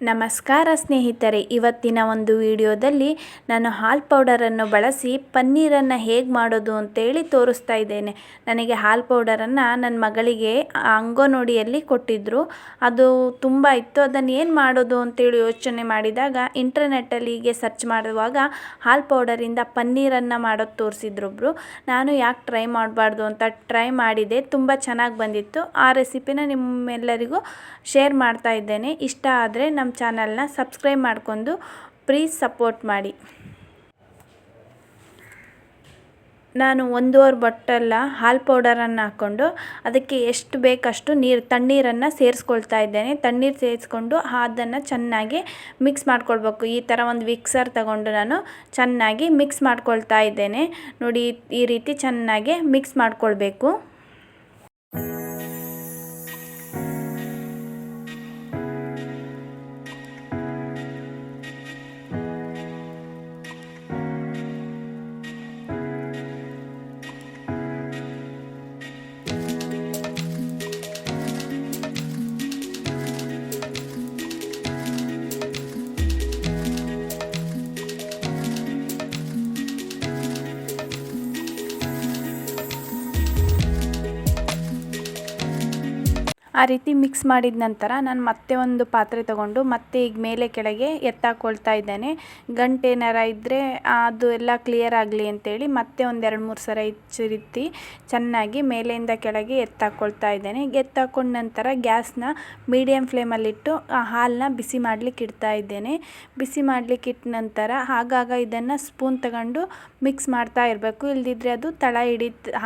ನಮಸ್ಕಾರ ಸ್ನೇಹಿತರೆ, ಇವತ್ತಿನ ಒಂದು ವಿಡಿಯೋದಲ್ಲಿ ನಾನು ಹಾಲು ಪೌಡರನ್ನು ಬಳಸಿ ಪನ್ನೀರನ್ನು ಹೇಗೆ ಮಾಡೋದು ಅಂತೇಳಿ ತೋರಿಸ್ತಾ ಇದ್ದೇನೆ. ನನಗೆ ಹಾಲು ಪೌಡರನ್ನು ನನ್ನ ಮಗಳಿಗೆ ಅಂಗನವಾಡಿಯಲ್ಲಿ ಕೊಟ್ಟಿದ್ದರು. ಅದು ತುಂಬ ಇತ್ತು. ಅದನ್ನು ಏನು ಮಾಡೋದು ಅಂತೇಳಿ ಯೋಚನೆ ಮಾಡಿದಾಗ ಇಂಟರ್ನೆಟ್ಟಲ್ಲಿ ಹೀಗೆ ಸರ್ಚ್ ಮಾಡುವಾಗ ಹಾಲು ಪೌಡರಿಂದ ಪನ್ನೀರನ್ನು ಮಾಡೋದು ತೋರಿಸಿದ್ರು ಒಬ್ಬರು. ನಾನು ಯಾಕೆ ಟ್ರೈ ಮಾಡಬಾರ್ದು ಅಂತ ಟ್ರೈ ಮಾಡಿದೆ. ತುಂಬ ಚೆನ್ನಾಗಿ ಬಂದಿತ್ತು. ಆ ರೆಸಿಪಿನ ನಿಮ್ಮೆಲ್ಲರಿಗೂ ಶೇರ್ ಮಾಡ್ತಾ ಇದ್ದೇನೆ. ಇಷ್ಟ ಆದರೆ ನಮ್ಮ ಚಾನಲ್ನ ಸಬ್ಸ್ಕ್ರೈಬ್ ಮಾಡ್ಕೊಂಡು ಪ್ಲೀಸ್ ಸಪೋರ್ಟ್ ಮಾಡಿ. ನಾನು 1.5 ಬಾಟಲ್ ಹಾಲು ಪೌಡರನ್ನು ಹಾಕ್ಕೊಂಡು ಅದಕ್ಕೆ ಎಷ್ಟು ಬೇಕಷ್ಟು ತಣ್ಣೀರನ್ನು ಸೇರಿಸ್ಕೊಳ್ತಾ ಇದ್ದೇನೆ. ತಣ್ಣೀರು ಸೇರಿಸ್ಕೊಂಡು ಅದನ್ನು ಚೆನ್ನಾಗಿ ಮಿಕ್ಸ್ ಮಾಡ್ಕೊಳ್ಬೇಕು. ಈ ಥರ ಒಂದು ಮಿಕ್ಸರ್ ತಗೊಂಡು ನಾನು ಚೆನ್ನಾಗಿ ಮಿಕ್ಸ್ ಮಾಡ್ಕೊಳ್ತಾ ಇದ್ದೇನೆ. ನೋಡಿ, ಈ ರೀತಿ ಚೆನ್ನಾಗಿ ಮಿಕ್ಸ್ ಮಾಡ್ಕೊಳ್ಬೇಕು. ಆ ರೀತಿ ಮಿಕ್ಸ್ ಮಾಡಿದ ನಂತರ ನಾನು ಮತ್ತೆ ಒಂದು ಪಾತ್ರೆ ತಗೊಂಡು ಮತ್ತೆ ಈಗ ಮೇಲೆ ಕೆಳಗೆ ಎತ್ತಾಕೊಳ್ತಾ ಇದ್ದೇನೆ. ಗಂಟೇನಾರ ಇದ್ದರೆ ಅದು ಎಲ್ಲ ಕ್ಲಿಯರ್ ಆಗಲಿ ಅಂತೇಳಿ ಮತ್ತೆ ಒಂದು 2-3 ಸಲ ರೀತಿ ಚೆನ್ನಾಗಿ ಮೇಲೆಯಿಂದ ಕೆಳಗೆ ಎತ್ತಾಕೊಳ್ತಾ ಇದ್ದೇನೆ. ಎತ್ತಾಕೊಂಡ ನಂತರ ಗ್ಯಾಸ್ನ ಮೀಡಿಯಮ್ ಫ್ಲೇಮಲ್ಲಿಟ್ಟು ಆ ಹಾಲನ್ನ ಬಿಸಿ ಮಾಡಲಿಕ್ಕೆ ಇಡ್ತಾ ಇದ್ದೇನೆ. ಬಿಸಿ ಮಾಡಲಿಕ್ಕೆ ಇಟ್ಟ ನಂತರ ಆಗಾಗ ಇದನ್ನು ಸ್ಪೂನ್ ತಗೊಂಡು ಮಿಕ್ಸ್ ಮಾಡ್ತಾ ಇರಬೇಕು. ಇಲ್ದಿದ್ರೆ ಅದು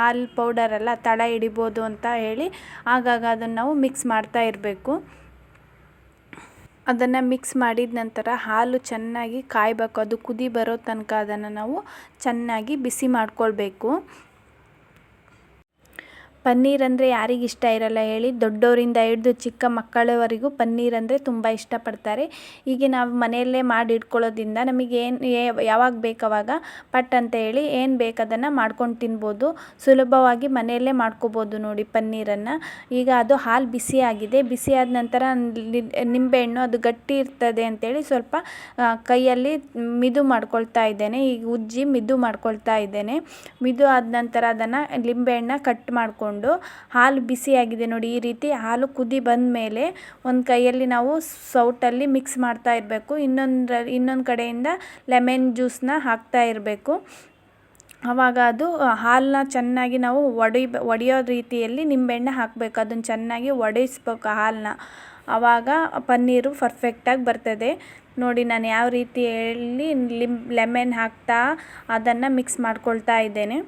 ಹಾಲು ಪೌಡರ್ ಎಲ್ಲ ತಳ ಹಿಡಿಬೋದು ಅಂತ ಹೇಳಿ ಆಗಾಗ ಅದನ್ನು ನಾವು ಮಿಕ್ಸ್ ಮಾಡ್ತಾ ಇರಬೇಕು. ಅದನ್ನು ಮಿಕ್ಸ್ ಮಾಡಿದ ನಂತರ ಹಾಲು ಚೆನ್ನಾಗಿ ಕಾಯಬೇಕು. ಅದು ಕುದಿ ಬರೋ ತನಕ ಅದನ್ನು ನಾವು ಚೆನ್ನಾಗಿ ಬಿಸಿ ಮಾಡ್ಕೊಳ್ಬೇಕು. ಪನ್ನೀರ್ ಅಂದರೆ ಯಾರಿಗೆ ಇಷ್ಟ ಇರಲ್ಲ ಹೇಳಿ. ದೊಡ್ಡವರಿಂದ ಹಿಡಿದು ಚಿಕ್ಕ ಮಕ್ಕಳವರೆಗೂ ಪನ್ನೀರ್ ಅಂದರೆ ತುಂಬ ಇಷ್ಟಪಡ್ತಾರೆ. ಹೀಗೆ ನಾವು ಮನೆಯಲ್ಲೇ ಮಾಡಿ ಇಟ್ಕೊಳ್ಳೋದ್ರಿಂದ ನಮಗೆ ಯಾವಾಗ ಬೇಕಾವಾಗ ಪಟ್ ಅಂತ ಹೇಳಿ ಏನು ಬೇಕು ಅದನ್ನು ಮಾಡ್ಕೊಂಡು ತಿನ್ಬೋದು. ಸುಲಭವಾಗಿ ಮನೆಯಲ್ಲೇ ಮಾಡ್ಕೋಬೋದು ನೋಡಿ ಪನ್ನೀರನ್ನು. ಈಗ ಅದು ಹಾಲು ಬಿಸಿಯಾಗಿದೆ. ಬಿಸಿಯಾದ ನಂತರ ನಿಂಬೆಹಣ್ಣು ಅದು ಗಟ್ಟಿ ಇರ್ತದೆ ಅಂತೇಳಿ ಸ್ವಲ್ಪ ಕೈಯಲ್ಲಿ ಮಿದು ಮಾಡ್ಕೊಳ್ತಾ ಇದ್ದೇನೆ. ಈಗ ಉಜ್ಜಿ ಮಿದು ಮಾಡ್ಕೊಳ್ತಾ ಇದ್ದೇನೆ. ಮಿದು ಆದ ನಂತರ ಅದನ್ನು ಲಿಂಬೆಹಣ್ಣ ಕಟ್ ಮಾಡಿಕೊಂಡು ಹಾಲು ಬಿಸಿಯಾಗಿದೆ ನೋಡಿ, ಈ ರೀತಿ ಹಾಲು ಕುದಿ ಬಂದ ಮೇಲೆ ಒಂದು ಕೈಯಲ್ಲಿ ನಾವು ಸೌಟಲ್ಲಿ ಮಿಕ್ಸ್ ಮಾಡ್ತಾ ಇರಬೇಕು. ಇನ್ನೊಂದು ಕಡೆಯಿಂದ ಲೆಮನ್ ಜ್ಯೂಸನ್ನ ಹಾಕ್ತಾ ಇರಬೇಕು. ಆವಾಗ ಅದು ಹಾಲನ್ನ ಚೆನ್ನಾಗಿ ನಾವು ಒಡೆಯೋ ರೀತಿಯಲ್ಲಿ ನಿಂಬೆಹಣ್ಣು ಹಾಕಬೇಕು. ಅದನ್ನು ಚೆನ್ನಾಗಿ ಒಡೆಯಿಸ್ಬೇಕು ಹಾಲನ್ನ. ಆವಾಗ ಪನ್ನೀರು ಪರ್ಫೆಕ್ಟಾಗಿ ಬರ್ತದೆ. ನೋಡಿ, ನಾನು ಯಾವ ರೀತಿ ಹೇಳಿ ಲೆಮನ್ ಹಾಕ್ತಾ ಅದನ್ನು ಮಿಕ್ಸ್ ಮಾಡ್ಕೊಳ್ತಾ ಇದ್ದೇನೆ.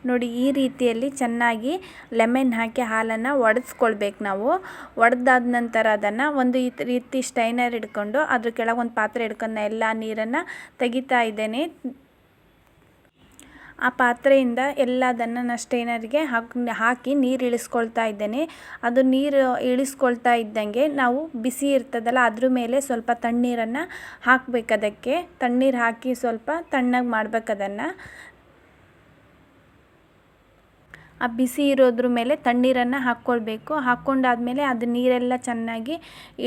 ನೋಡಿ, ಈ ರೀತಿಯಲ್ಲಿ ಚೆನ್ನಾಗಿ ಲೆಮನ್ ಹಾಕಿ ಹಾಲನ್ನು ಒಡೆಸ್ಕೊಳ್ಬೇಕು ನಾವು. ಒಡೆದಾದ ನಂತರ ಅದನ್ನು ಒಂದು ಈ ರೀತಿ ಸ್ಟೈನರ್ ಹಿಡ್ಕೊಂಡು ಅದ್ರ ಕೆಳಗೆ ಒಂದು ಪಾತ್ರೆ ಹಿಡ್ಕೊಂಡು ಎಲ್ಲ ನೀರನ್ನು ತೆಗಿತಾ ಇದ್ದೇನೆ. ಆ ಪಾತ್ರೆಯಿಂದ ಎಲ್ಲದನ್ನು ನಾನು ಸ್ಟೈನರ್ಗೆ ಹಾಕಿ ನೀರು ಇಳಿಸ್ಕೊಳ್ತಾ ಇದ್ದೇನೆ. ಅದು ನೀರು ಇಳಿಸ್ಕೊಳ್ತಾ ಇದ್ದಂಗೆ ನಾವು ಬಿಸಿ ಇರ್ತದಲ್ಲ ಅದ್ರ ಮೇಲೆ ಸ್ವಲ್ಪ ತಣ್ಣೀರನ್ನು ಹಾಕಬೇಕು. ಅದಕ್ಕೆ ತಣ್ಣೀರು ಹಾಕಿ ಸ್ವಲ್ಪ ತಣ್ಣಗೆ ಮಾಡ್ಬೇಕು. ಅದನ್ನು ಆ ಬಿಸಿ ಇರೋದ್ರ ಮೇಲೆ ತಣ್ಣೀರನ್ನು ಹಾಕ್ಕೊಳ್ಬೇಕು. ಹಾಕ್ಕೊಂಡಾದ್ಮೇಲೆ ಅದು ನೀರೆಲ್ಲ ಚೆನ್ನಾಗಿ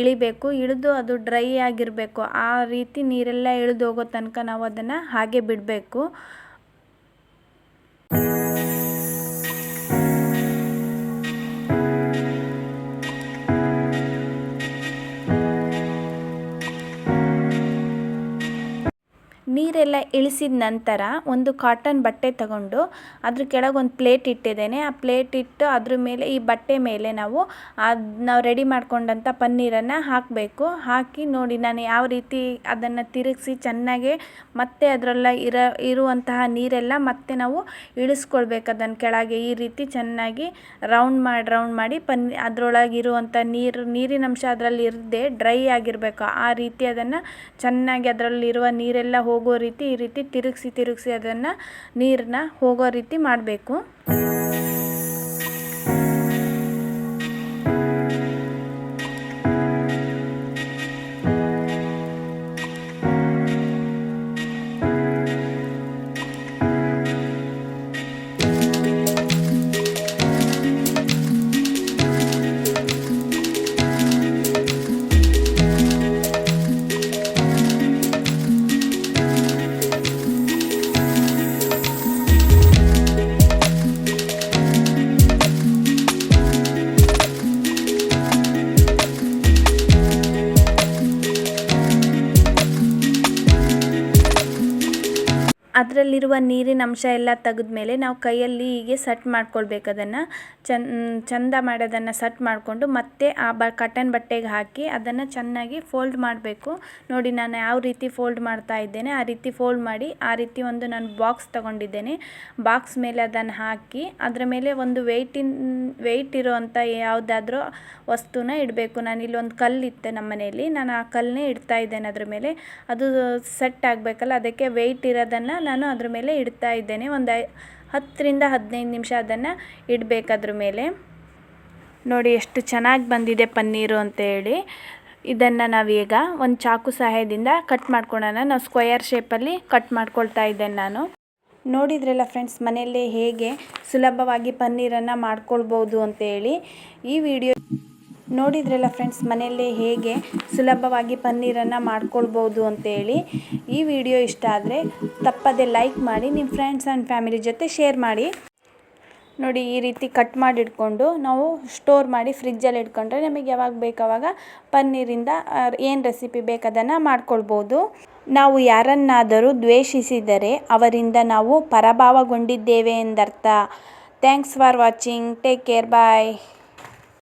ಇಳಿಬೇಕು. ಇಳಿದು ಅದು ಡ್ರೈ ಆಗಿರಬೇಕು. ಆ ರೀತಿ ನೀರೆಲ್ಲ ಇಳಿದು ಹೋಗೋ ತನಕ ನಾವು ಅದನ್ನು ಹಾಗೆ ಬಿಡಬೇಕು. ನೀರೆಲ್ಲ ಇಳಿಸಿದ ನಂತರ ಒಂದು ಕಾಟನ್ ಬಟ್ಟೆ ತಗೊಂಡು ಅದ್ರ ಕೆಳಗೆ ಒಂದು ಪ್ಲೇಟ್ ಇಟ್ಟಿದ್ದೇನೆ. ಆ ಪ್ಲೇಟ್ ಇಟ್ಟು ಅದ್ರ ಮೇಲೆ ಈ ಬಟ್ಟೆ ಮೇಲೆ ನಾವು ರೆಡಿ ಮಾಡ್ಕೊಂಡಂಥ ಪನ್ನೀರನ್ನು ಹಾಕಬೇಕು. ಹಾಕಿ ನೋಡಿ ನಾನು ಯಾವ ರೀತಿ ಅದನ್ನು ತಿರುಗಿಸಿ ಚೆನ್ನಾಗಿ ಮತ್ತೆ ಅದರಲ್ಲ ಇರುವಂತಹ ನೀರೆಲ್ಲ ಮತ್ತೆ ನಾವು ಇಳಿಸ್ಕೊಳ್ಬೇಕು ಅದನ್ನು ಕೆಳಗೆ. ಈ ರೀತಿ ಚೆನ್ನಾಗಿ ರೌಂಡ್ ಮಾಡಿ ಅದರೊಳಗೆ ಇರುವಂಥ ನೀರಿನಂಶ ಅದರಲ್ಲಿ ಇರದೆ ಡ್ರೈ ಆಗಿರಬೇಕು. ಆ ರೀತಿ ಅದನ್ನು ಚೆನ್ನಾಗಿ ಅದರಲ್ಲಿರುವ ನೀರೆಲ್ಲ ಹೋಗೋ ರೀತಿ ಈ ರೀತಿ ತಿರುಗಿಸಿ ಅದನ್ನು ನೀರನ್ನ ಹೋಗೋ ರೀತಿ ಮಾಡಬೇಕು. ಅದರಲ್ಲಿರುವ ನೀರಿನ ಅಂಶ ಎಲ್ಲ ತೆಗೆದ್ಮೇಲೆ ನಾವು ಕೈಯಲ್ಲಿ ಹೀಗೆ ಸೆಟ್ ಮಾಡ್ಕೊಳ್ಬೇಕು. ಅದನ್ನು ಚಂದ ಮಾಡಿ ಅದನ್ನು ಸೆಟ್ ಮಾಡಿಕೊಂಡು ಮತ್ತೆ ಆ ಕಾಟನ್ ಬಟ್ಟೆಗೆ ಹಾಕಿ ಅದನ್ನು ಚೆನ್ನಾಗಿ ಫೋಲ್ಡ್ ಮಾಡಬೇಕು. ನೋಡಿ ನಾನು ಯಾವ ರೀತಿ ಫೋಲ್ಡ್ ಮಾಡ್ತಾ ಇದ್ದೇನೆ ಆ ರೀತಿ ಫೋಲ್ಡ್ ಮಾಡಿ ಆ ರೀತಿ ಒಂದು ನಾನು ಬಾಕ್ಸ್ ತಗೊಂಡಿದ್ದೇನೆ. ಬಾಕ್ಸ್ ಮೇಲೆ ಅದನ್ನು ಹಾಕಿ ಅದರ ಮೇಲೆ ಒಂದು ವೆಯ್ಟ್ ಇರೋವಂಥ ಯಾವುದಾದ್ರೂ ವಸ್ತುನ ಇಡಬೇಕು. ನಾನಿಲ್ಲಿ ಒಂದು ಕಲ್ಲಿತ್ತು ನಮ್ಮ ಮನೆಯಲ್ಲಿ, ನಾನು ಆ ಕಲ್ಲನ್ನೇ ಇಡ್ತಾ ಇದ್ದೇನೆ ಅದ್ರ ಮೇಲೆ. ಅದು ಸೆಟ್ ಆಗಬೇಕಲ್ಲ, ಅದಕ್ಕೆ ವೆಯ್ಟ್ ಇರೋದನ್ನು ನಾನು ಅದ್ರ ಮೇಲೆ ಇಡ್ತಾ ಇದ್ದೇನೆ. ಒಂದು 10 ರಿಂದ 15 ನಿಮಿಷ ಅದನ್ನು ಇಡಬೇಕು ಅದ್ರ ಮೇಲೆ. ನೋಡಿ ಎಷ್ಟು ಚೆನ್ನಾಗಿ ಬಂದಿದೆ ಪನ್ನೀರು ಅಂತ ಹೇಳಿ. ಇದನ್ನು ನಾವೀಗ ಒಂದು ಚಾಕು ಸಹಾಯದಿಂದ ಕಟ್ ಮಾಡ್ಕೊಳ್ಳೋಣ. ನಾವು ಸ್ಕ್ವಯರ್ ಶೇಪಲ್ಲಿ ಕಟ್ ಮಾಡ್ಕೊಳ್ತಾ ಇದ್ದೇನೆ ನಾನು. ನೋಡಿದ್ರಲ್ಲ ಫ್ರೆಂಡ್ಸ್, ಮನೆಯಲ್ಲೇ ಹೇಗೆ ಸುಲಭವಾಗಿ ಪನ್ನೀರನ್ನು ಮಾಡ್ಕೊಳ್ಬೋದು ಅಂತೇಳಿ. ಈ ವಿಡಿಯೋ ನೋಡಿದ್ರಲ್ಲ ಫ್ರೆಂಡ್ಸ್, ಮನೆಯಲ್ಲೇ ಹೇಗೆ ಸುಲಭವಾಗಿ ಪನ್ನೀರನ್ನು ಮಾಡ್ಕೊಳ್ಬೋದು ಅಂತೇಳಿ. ಈ ವಿಡಿಯೋ ಇಷ್ಟ ಆದರೆ ತಪ್ಪದೆ ಲೈಕ್ ಮಾಡಿ, ನಿಮ್ಮ ಫ್ರೆಂಡ್ಸ್ ಆ್ಯಂಡ್ ಫ್ಯಾಮಿಲಿ ಜೊತೆ ಶೇರ್ ಮಾಡಿ. ನೋಡಿ ಈ ರೀತಿ ಕಟ್ ಮಾಡಿ ಇಟ್ಕೊಂಡು ನಾವು ಸ್ಟೋರ್ ಮಾಡಿ ಫ್ರಿಜ್ಜಲ್ಲಿ ಇಟ್ಕೊಂಡ್ರೆ ನಮಗೆ ಯಾವಾಗ ಬೇಕಾವಾಗ ಪನ್ನೀರಿಂದ ಏನು ರೆಸಿಪಿ ಬೇಕದನ್ನು ಮಾಡ್ಕೊಳ್ಬೋದು. ನಾವು ಯಾರನ್ನಾದರೂ ದ್ವೇಷಿಸಿದರೆ ಅವರಿಂದ ನಾವು ಪರಭಾವಗೊಂಡಿದ್ದೇವೆ ಎಂದರ್ಥ. Thanks for watching. Take care. Bye.